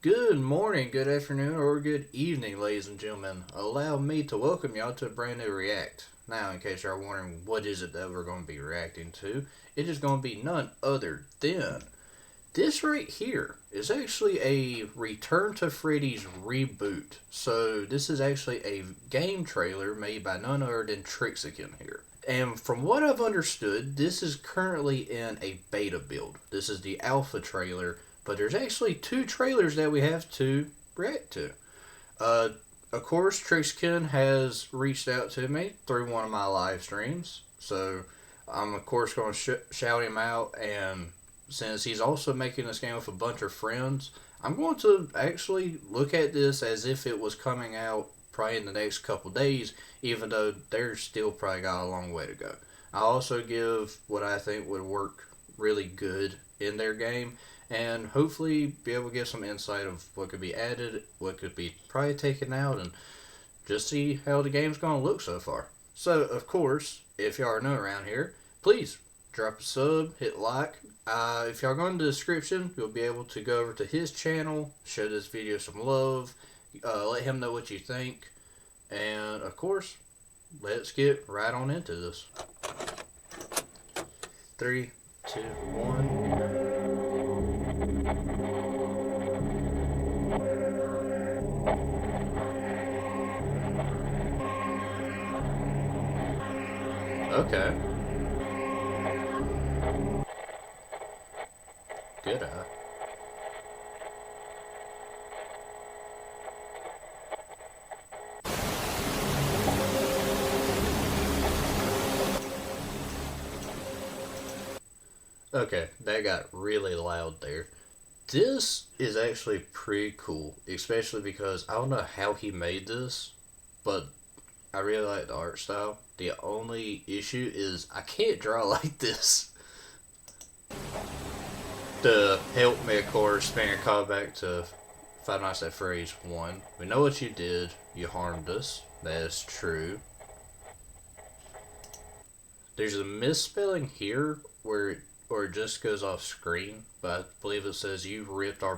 Good morning, good afternoon, or good evening, ladies and gentlemen. Allow me to welcome y'all to a brand new React. Now, in case you're wondering what is it that we're going to be reacting to, it is going to be none other than this right here is actually a Return to Freddy's reboot. So this is actually a game trailer made by none other than Trixican here. And from what I've understood, this is currently in a beta build. This is the alpha trailer, but there's actually two trailers that we have to react to. Uh, of course, Trixican has reached out to me through one of my live streams, so I'm of course going to shout him out. And since he's also making this game with a bunch of friends, I'm going to actually look at this as if it was coming out probably in the next couple days, even though they're still probably got a long way to go. I also give what I think would work really good in their game, and hopefully be able to get some insight of what could be added, what could be probably taken out, and just see how the game's going to look so far. So, of course, if y'all are new around here, please drop a sub, hit like. If y'all go in the description, you'll be able to go over to his channel, show this video some love, let him know what you think, and of course, let's get right on into this. 3, 2, 1. Okay. Good eye. Okay, that got really loud there. This is actually pretty cool, especially because I don't know how he made this, but I really like the art style. The only issue is I can't draw like this. To help me, of course, spin a call back to Five Nights at Freddy's 1. We know what you did. You harmed us. That is true. There's a misspelling here where it just goes off screen, but I believe it says you ripped our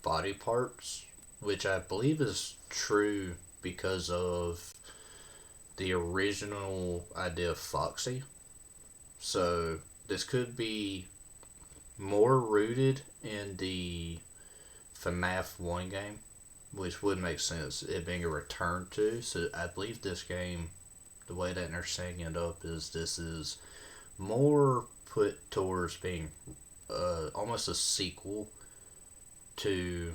body parts, which I believe is true because of the original idea of Foxy. So this could be more rooted in the FNaF 1 game, which would make sense, it being a return to. So I believe this game, the way that they're setting it up is this is more put towards being almost a sequel to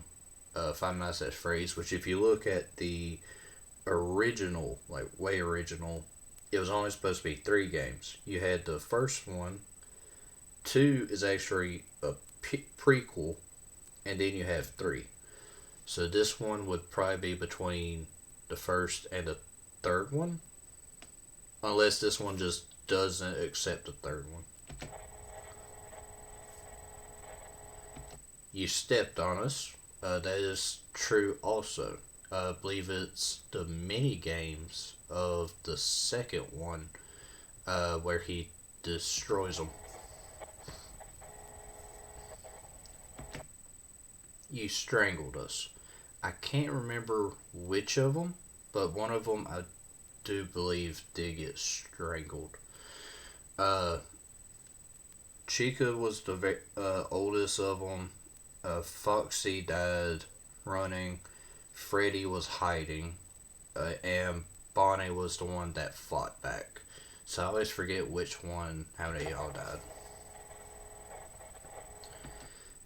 Five Nights at Freddy's, which if you look at the original, like way original, it was only supposed to be 3 games. You had the first one, 2 is actually a prequel, and then you have 3. So this one would probably be between the first and the third one, unless this one just doesn't accept the third one. You stepped on us. That is true also. I believe it's the mini games of the second one where he destroys them. You strangled us. I can't remember which of them, but one of them I do believe did get strangled. Chica was the oldest of them. Foxy died running. Freddy was hiding. And Bonnie was the one that fought back. So I always forget which one, how many of y'all died.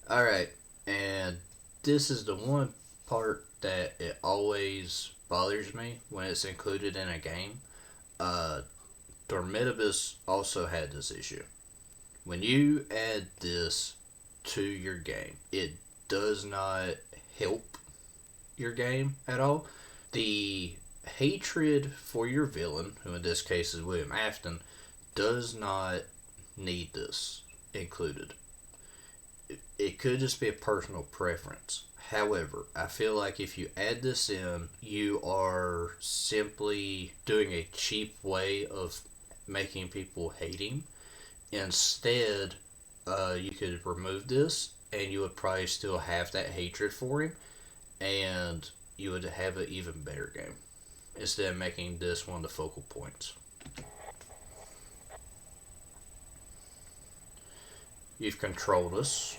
Alright, and this is the one part that it always bothers me when it's included in a game. Dormitibus also had this issue. When you add this to your game, it does not help your game at all. The hatred for your villain, who in this case is William Afton, does not need this included. It could just be a personal preference. However, I feel like if you add this in, you are simply doing a cheap way of making people hate him. Instead, you could remove this and you would probably still have that hatred for him, and you would have an even better game instead of making this one of the focal points. You've controlled us.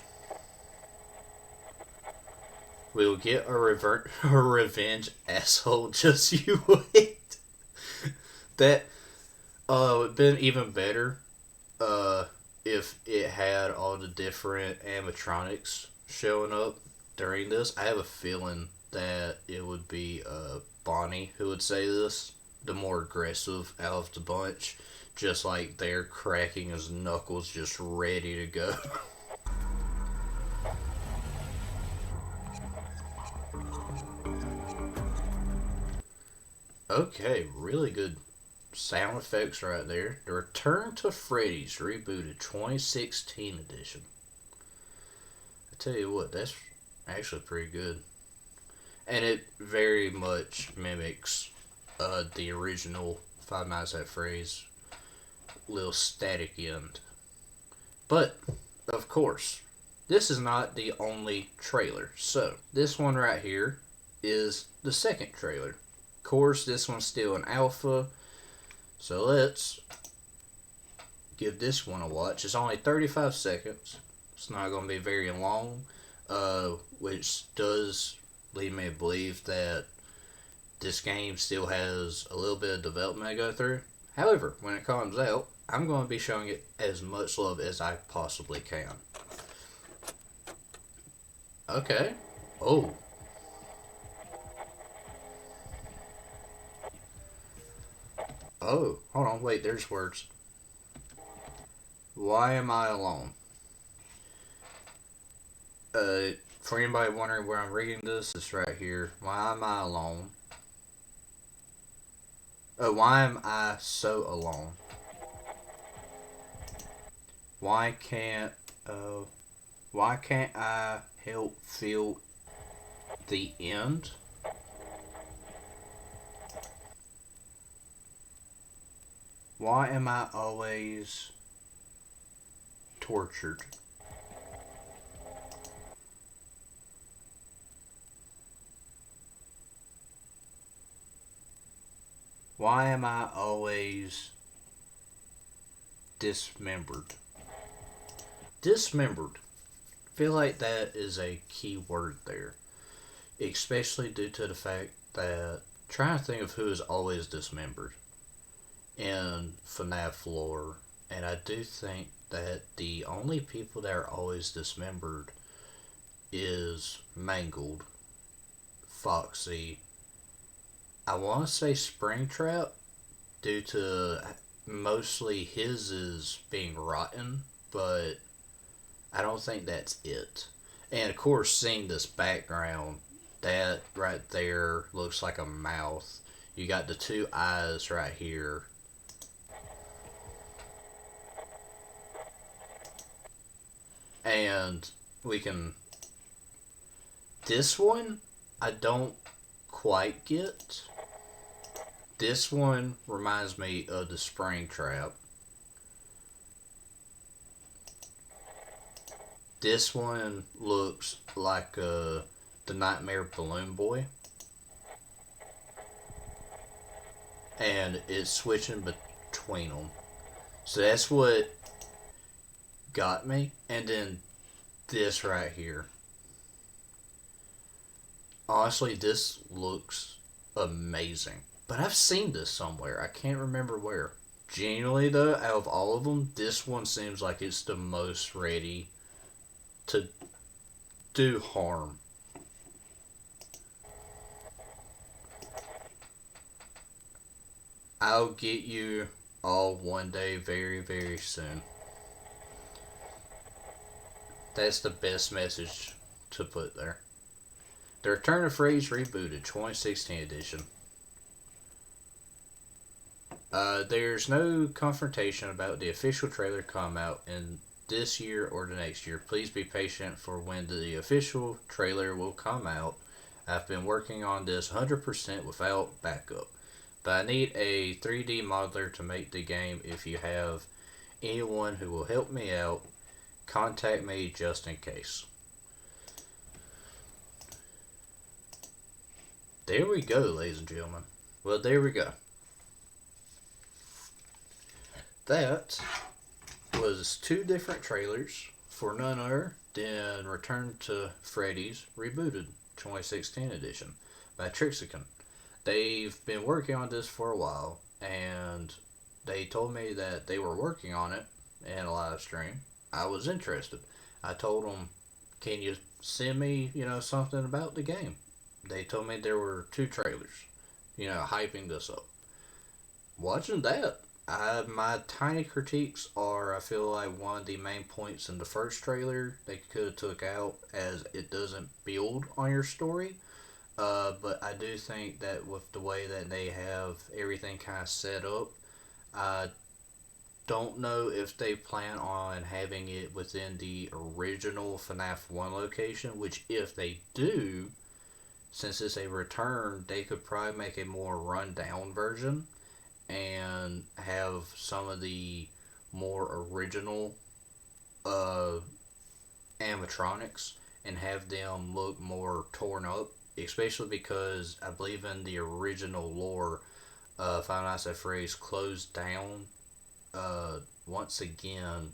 We'll get a revenge, asshole. Just you wait. That would have been even better if it had all the different animatronics showing up during this. I have a feeling that it would be Bonnie who would say this, the more aggressive out of the bunch, just like they're cracking his knuckles, just ready to go. Okay, really good sound effects right there. The Return to Freddy's Rebooted 2016 edition. I tell you what, that's actually pretty good. And it very much mimics the original Five Nights at Freddy's little static end. But, of course, this is not the only trailer. So, this one right here is the second trailer. Of course, this one's still an alpha. So let's give this one a watch. It's only 35 seconds. It's not going to be very long, which does lead me to believe that this game still has a little bit of development to go through. However, when it comes out, I'm going to be showing it as much love as I possibly can. Okay. Oh. Oh, hold on, wait, there's words. Why am I alone? For anybody wondering where I'm reading this, it's right here. Why am I alone? Why am I so alone? Why can't I help feel the end? Why am I always tortured? Why am I always dismembered? Dismembered. I feel like that is a key word there. Especially due to the fact that trying to think of who is always dismembered in FNaF lore, and I do think that the only people that are always dismembered is Mangled, Foxy. I want to say Springtrap, due to mostly his is being rotten, but I don't think that's it. And of course, seeing this background, that right there looks like a mouth. You got the two eyes right here. And we can... This one, I don't quite get. This one reminds me of the Springtrap. This one looks like the Nightmare Balloon Boy. And it's switching between them. So that's what got me. And then this right here. Honestly, this looks amazing. But I've seen this somewhere. I can't remember where. Genuinely though, out of all of them, this one seems like it's the most ready to do harm. I'll get you all one day very, very soon. That's the best message to put there. The Return of Freddy's Rebooted 2016 edition. There's no confrontation about the official trailer come out in this year or the next year. Please be patient for when the official trailer will come out. I've been working on this 100% without backup. But I need a 3D modeler to make the game. If you have anyone who will help me out, contact me just in case. There we go, ladies and gentlemen. Well, there we go. That was two different trailers for none other than Return to Freddy's Rebooted 2016 edition by Trixicon. They've been working on this for a while, and they told me that they were working on it in a live stream. I was interested. I told them, can you send me, something about the game? They told me there were two trailers, hyping this up. Watching that, my tiny critiques are, I feel like one of the main points in the first trailer they could have took out, as it doesn't build on your story. But I do think that with the way that they have everything kind of set up, I don't know if they plan on having it within the original FNaF 1 location, which if they do, since it's a return, they could probably make a more run-down version and have some of the more original animatronics and have them look more torn up, especially because I believe in the original lore, Five Nights at Freddy's closed down once again,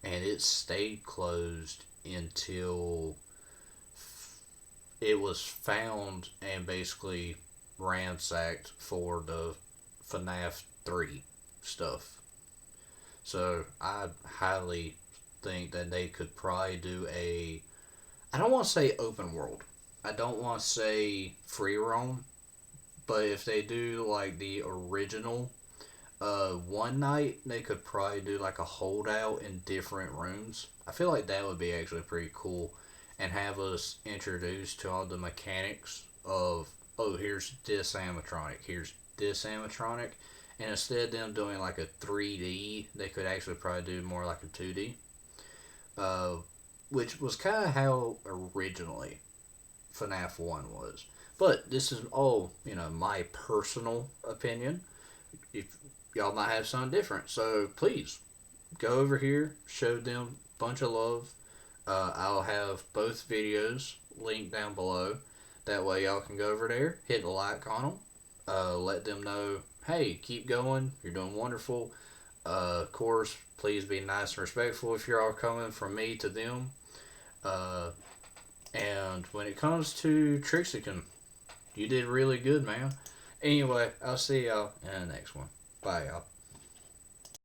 and it stayed closed until it was found and basically ransacked for the FNaF 3 stuff. So I highly think that they could probably do I don't want to say open world, I don't want to say free roam, but if they do like the original one night, they could probably do like a holdout in different rooms. I feel like that would be actually pretty cool, and have us introduced to all the mechanics of, oh, here's this animatronic, here's this animatronic, and instead of them doing like a 3D, they could actually probably do more like a 2D, which was kind of how originally FNaF 1 was. But this is all, my personal opinion. If y'all might have something different, so please go over here, show them a bunch of love. I'll have both videos linked down below. That way y'all can go over there, hit the like on them, let them know, hey, keep going, you're doing wonderful. Of course, please be nice and respectful if you're all coming from me to them. And when it comes to Trixicon, you did really good, man. Anyway, I'll see y'all in the next one. Bye, y'all.